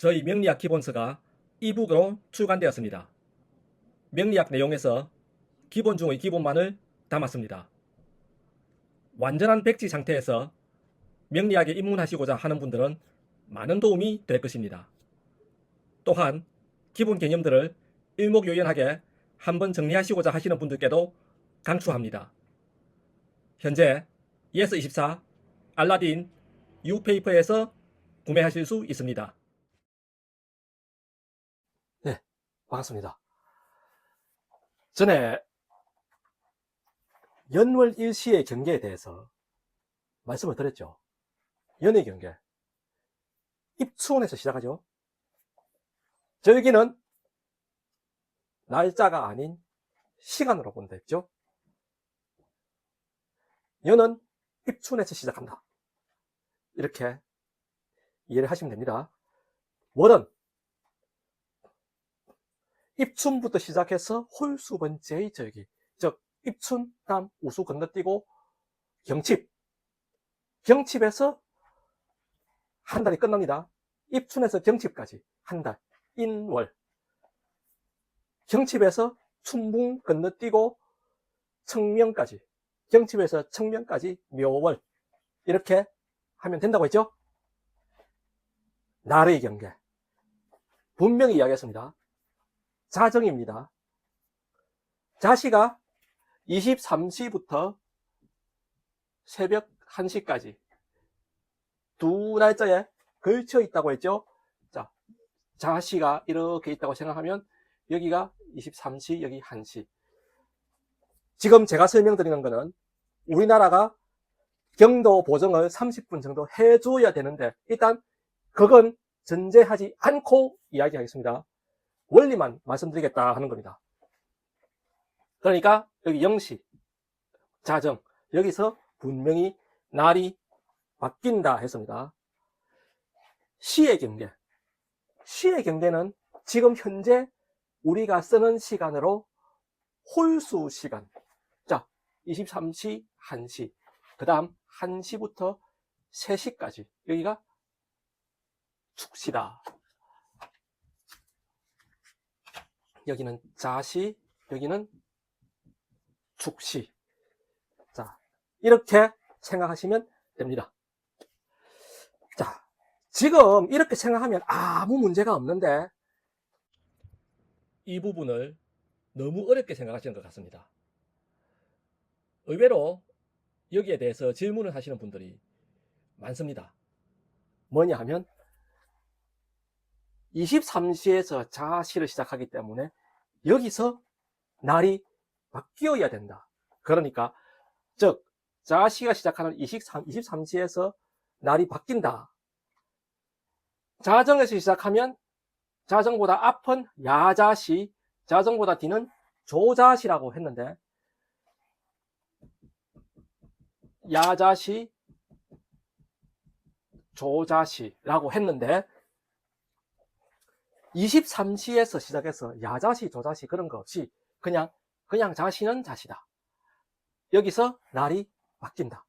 저희 명리학 기본서가 이북으로 출간되었습니다. 명리학 내용에서 기본 중의 기본만을 담았습니다. 완전한 백지 상태에서 명리학에 입문하시고자 하는 분들은 많은 도움이 될 것입니다. 또한 기본 개념들을 일목요연하게 한번 정리하시고자 하시는 분들께도 강추합니다. 현재 예스24, 알라딘, 유페이퍼에서 구매하실 수 있습니다. 네, 반갑습니다. 전에 연월 일시의 경계에 대해서 말씀을 드렸죠. 연의 경계. 입춘에서 시작하죠. 절기는 날짜가 아닌 시간으로 본다 했죠. 연은 입춘에서 시작한다. 이렇게 이해를 하시면 됩니다. 월은 입춘부터 시작해서 홀수번째의 절기, 즉 입춘, 남, 우수 건너뛰고 경칩, 경칩에서 한 달이 끝납니다. 입춘에서 경칩까지 한 달, 인월. 경칩에서 춘붕 건너뛰고 청명까지, 경칩에서 청명까지 묘월. 이렇게 하면 된다고 했죠. 날의 경계 분명히 이야기했습니다. 자정입니다. 자시가 23시부터 새벽 1시까지 두 날짜에 걸쳐 있다고 했죠. 자, 자시가 이렇게 있다고 생각하면 여기가 23시, 여기 1시. 지금 제가 설명드리는 거는 우리나라가 경도 보정을 30분 정도 해줘야 되는데, 일단 그건 전제하지 않고 이야기하겠습니다. 원리만 말씀드리겠다 하는 겁니다. 그러니까 여기 0시, 자정, 여기서 분명히 날이 바뀐다 했습니다. 시의 경계. 시의 경계는 지금 현재 우리가 쓰는 시간으로 홀수 시간. 자, 23시, 1시. 그 다음 1시부터 3시까지. 여기가 축시다. 여기는 자시, 여기는 축시. 자, 이렇게 생각하시면 됩니다. 자, 지금 이렇게 생각하면 아무 문제가 없는데 이 부분을 너무 어렵게 생각하시는 것 같습니다. 의외로 여기에 대해서 질문을 하시는 분들이 많습니다. 뭐냐 하면 23시에서 자시를 시작하기 때문에 여기서 날이 바뀌어야 된다. 그러니까 즉 자시가 시작하는 23시에서 날이 바뀐다. 자정에서 시작하면 자정보다 앞은 야자시, 자정보다 뒤는 조자시라고 했는데, 야자시, 조자시라고 했는데 23시에서 시작해서 야자시, 조자시 그런 거 없이 그냥 자시는 자시다. 여기서 날이 바뀐다.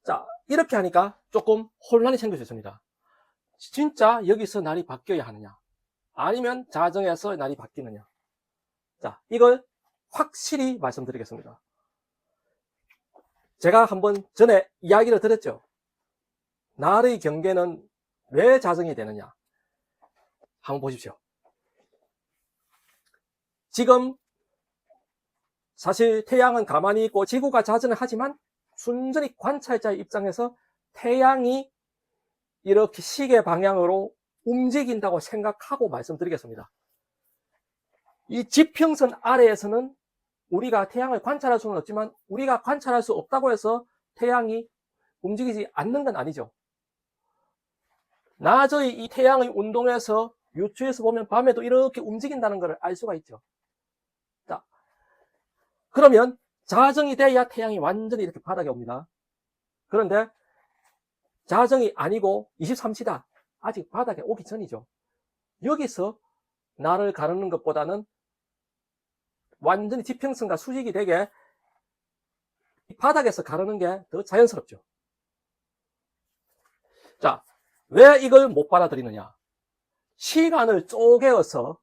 자, 이렇게 하니까 조금 혼란이 생길 수 있습니다. 진짜 여기서 날이 바뀌어야 하느냐, 아니면 자정에서 날이 바뀌느냐. 자, 이걸 확실히 말씀드리겠습니다. 제가 한번 전에 이야기를 드렸죠. 날의 경계는 왜 자정이 되느냐. 한번 보십시오. 지금 사실 태양은 가만히 있고 지구가 자전을 하지만 순전히 관찰자의 입장에서 태양이 이렇게 시계 방향으로 움직인다고 생각하고 말씀드리겠습니다. 이 지평선 아래에서는 우리가 태양을 관찰할 수는 없지만 우리가 관찰할 수 없다고 해서 태양이 움직이지 않는 건 아니죠. 낮의 이 태양의 운동에서 유추해서 보면 밤에도 이렇게 움직인다는 것을 알 수가 있죠. 자, 그러면 자정이 돼야 태양이 완전히 이렇게 바닥에 옵니다. 그런데 자정이 아니고 23시다. 아직 바닥에 오기 전이죠. 여기서 날을 가르는 것보다는 완전히 지평선과 수직이 되게 바닥에서 가르는 게 더 자연스럽죠. 자, 왜 이걸 못 받아들이느냐? 시간을 쪼개어서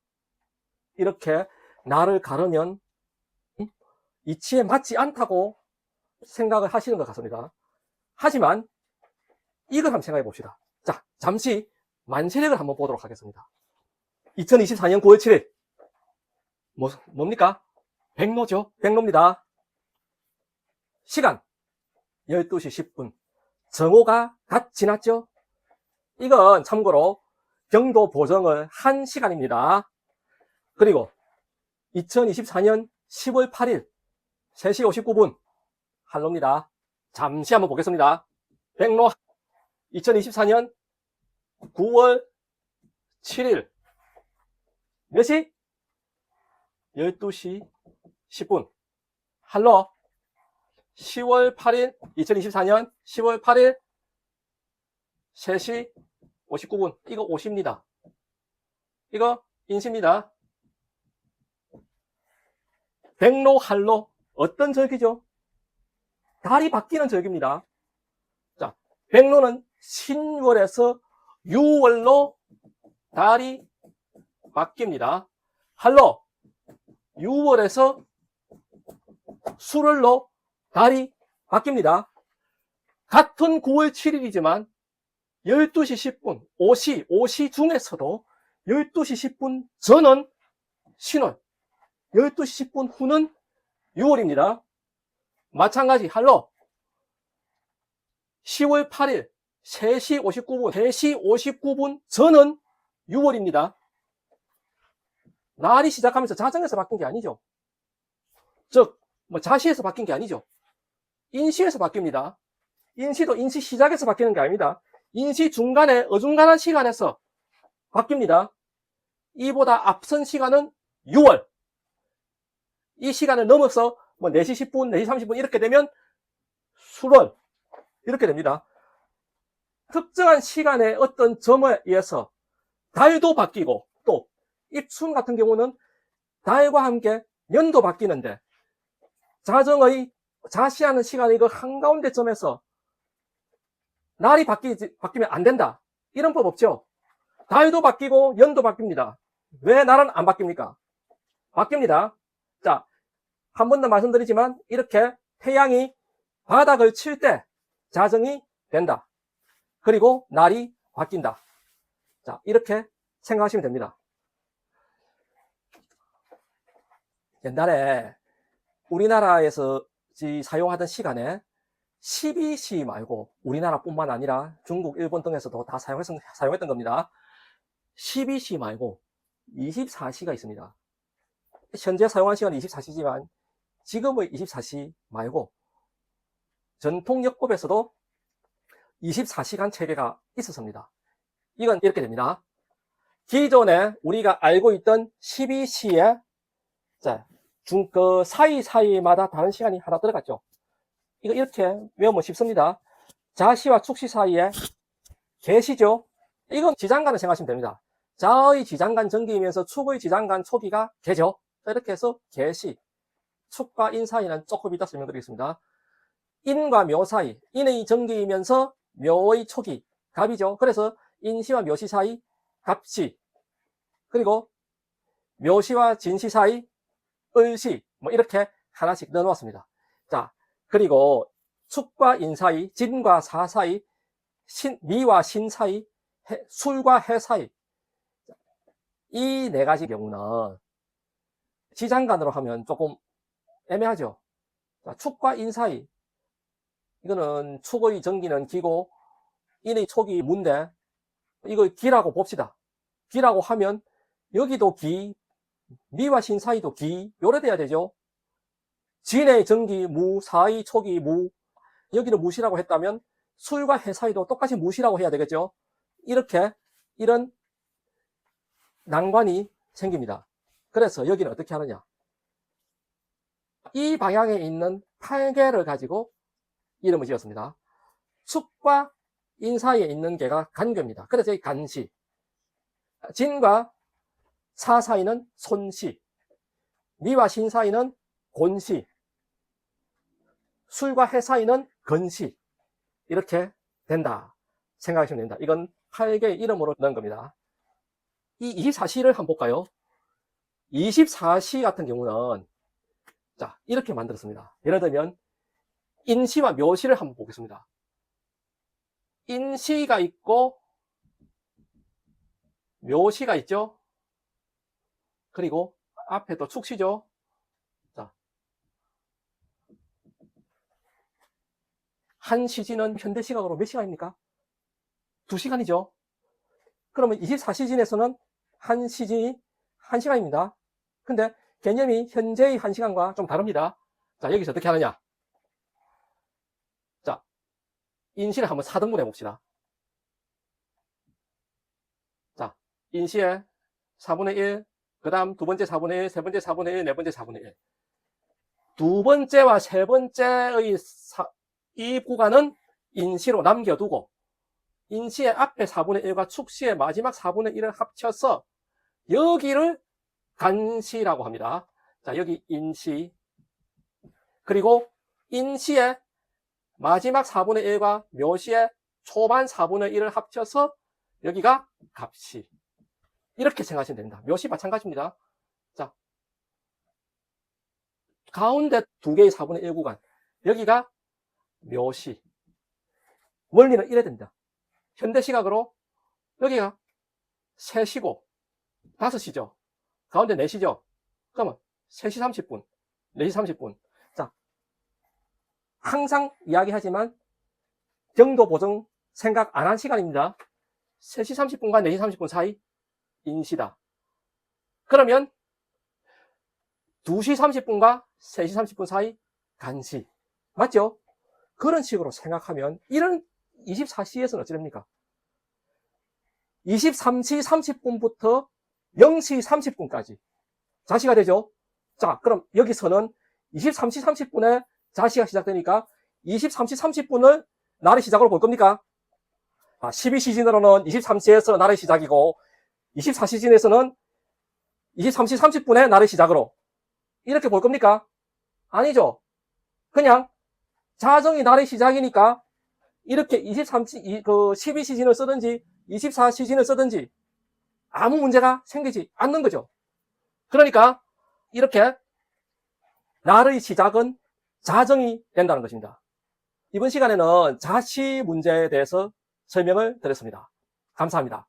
이렇게 나를 가르면 이치에 맞지 않다고 생각을 하시는 것 같습니다. 하지만 이걸 한번 생각해 봅시다. 자, 잠시 만세력을 한번 보도록 하겠습니다. 2024년 9월 7일 뭡니까? 백로죠. 백로입니다. 시간 12시 10분. 정오가 갓 지났죠? 이건 참고로 경도 보정을 한 시간입니다. 그리고 2024년 10월 8일 3시 59분 한로입니다. 잠시 한번 보겠습니다. 백로 2024년 9월 7일 몇 시? 12시 10분 한로 10월 8일 2024년 10월 8일 3시 59분 이거 오십니다. 이거 인시입니다. 백로 한로 어떤 절기죠? 달이 바뀌는 절기입니다. 자, 백로는 신월에서 6월로 달이 바뀝니다. 한로 6월에서 수월로 달이 바뀝니다. 같은 9월 7일이지만 12시 10분, 오시 중에서도 12시 10분 전은 신월, 12시 10분 후는 6월입니다. 마찬가지 한로 10월 8일 3시 59분, 3시 59분 전은 6월입니다. 날이 시작하면서 자정에서 바뀐 게 아니죠. 즉, 자시에서 바뀐 게 아니죠. 인시에서 바뀝니다. 인시도 인시 시작에서 바뀌는 게 아닙니다. 인시 중간에 어중간한 시간에서 바뀝니다. 이보다 앞선 시간은 6월. 이 시간을 넘어서 4시 10분, 4시 30분 이렇게 되면 수월 이렇게 됩니다. 특정한 시간의 어떤 점에 의해서 달도 바뀌고 또 입춘 같은 경우는 달과 함께 년도 바뀌는데 자정의 자시하는 시간의 그 한가운데 점에서 날이 바뀌면 안 된다. 이런 법 없죠. 달도 바뀌고 년도 바뀝니다. 왜 날은 안 바뀝니까? 바뀝니다. 자, 한 번 더 말씀드리지만 이렇게 태양이 바닥을 칠 때 자정이 된다. 그리고 날이 바뀐다. 자, 이렇게 생각하시면 됩니다. 옛날에 우리나라에서 사용하던 시간에 12시 말고 우리나라뿐만 아니라 중국, 일본 등에서도 다 사용했던 겁니다. 12시 말고 24시가 있습니다. 현재 사용하는 시간은 24시지만 지금의 24시 말고 전통역법에서도 24시간 체계가 있었습니다. 이건 이렇게 됩니다. 기존에 우리가 알고 있던 12시에 그 사이사이마다 다른 시간이 하나 들어갔죠. 이거 이렇게 외우면 쉽습니다. 자시와 축시 사이에 개시죠. 이건 지장간을 생각하시면 됩니다. 자의 지장간 전기이면서 축의 지장간 초기가 개죠. 이렇게 해서 개시. 축과 인 사이는 조금 이따 설명드리겠습니다. 인과 묘 사이, 인의 전기이면서 묘의 초기, 갑이죠. 그래서 인시와 묘시 사이, 갑시. 그리고 묘시와 진시 사이, 을시. 이렇게 하나씩 넣어 놓았습니다. 자, 그리고 축과 인 사이, 진과 사 사이, 미와 신 사이, 술과 해 사이. 이 네 가지 경우는 지장간으로 하면 조금 애매하죠. 자, 축과 인 사이. 이거는 축의 전기는 기고 인의 촉이 무인데 이거 기라고 봅시다. 기라고 하면 여기도 기, 미와 신 사이도 기, 요래 돼야 되죠. 진의 전기 무, 사의 촉이 무, 여기는 무시라고 했다면 술과 해 사이도 똑같이 무시라고 해야 되겠죠. 이렇게 이런 난관이 생깁니다. 그래서 여기는 어떻게 하느냐. 이 방향에 있는 8개를 가지고 이름을 지었습니다. 축과 인 사이에 있는 개가 간괴입니다. 그래서 이 간시. 진과 사 사이는 손시. 미와 신 사이는 곤시. 술과 해 사이는 건시. 이렇게 된다 생각하시면 됩니다. 이건 8개의 이름으로 넣은 겁니다. 이 24시를 한번 볼까요? 24시 같은 경우는 자, 이렇게 만들었습니다. 예를 들면 인시와 묘시를 한번 보겠습니다. 인시가 있고 묘시가 있죠. 그리고 앞에 또 축시죠. 자, 한 시진은 현대 시각으로 몇 시간입니까? 2시간이죠. 그러면 24시진에서는 한 시진이 1시간입니다. 근데 개념이 현재의 1시간과 좀 다릅니다. 자, 여기서 어떻게 하느냐? 자, 인시를 한번 4등분 해봅시다. 자, 인시에 4분의 1, 그 다음 두 번째 4분의 1, 세 번째 4분의 1, 네 번째 4분의 1. 두 번째와 세 번째의 이 구간은 인시로 남겨두고 인시의 앞에 4분의 1과 축시의 마지막 4분의 1을 합쳐서 여기를 간시라고 합니다. 자, 여기 인시, 그리고 인시의 마지막 4분의 1과 묘시의 초반 4분의 1을 합쳐서 여기가 갑시. 이렇게 생각하시면 됩니다. 묘시 마찬가지입니다. 자, 가운데 두 개의 4분의 1 구간, 여기가 묘시. 원리는 이래야 됩니다. 현대 시각으로 여기가 3시고 5시죠. 가운데 4시죠. 그러면 3시 30분, 4시 30분. 자, 항상 이야기하지만 정도 보정 생각 안 한 시간입니다. 3시 30분과 4시 30분 사이 인시다. 그러면 2시 30분과 3시 30분 사이 간시. 맞죠? 그런 식으로 생각하면 이런 24시에서는 어찌 됩니까? 23시 30분부터 0시 30분까지 자시가 되죠? 자, 그럼 여기서는 23시 30분에 자시가 시작되니까 23시 30분을 날의 시작으로 볼 겁니까? 12시진으로는 23시에서 날의 시작이고 24시진에서는 23시 30분에 날의 시작으로 이렇게 볼 겁니까? 아니죠. 그냥 자정이 날의 시작이니까 이렇게 12시진을 쓰든지 24시진을 쓰든지 아무 문제가 생기지 않는 거죠. 그러니까 이렇게 날의 시작은 자정이 된다는 것입니다. 이번 시간에는 자시 문제에 대해서 설명을 드렸습니다. 감사합니다.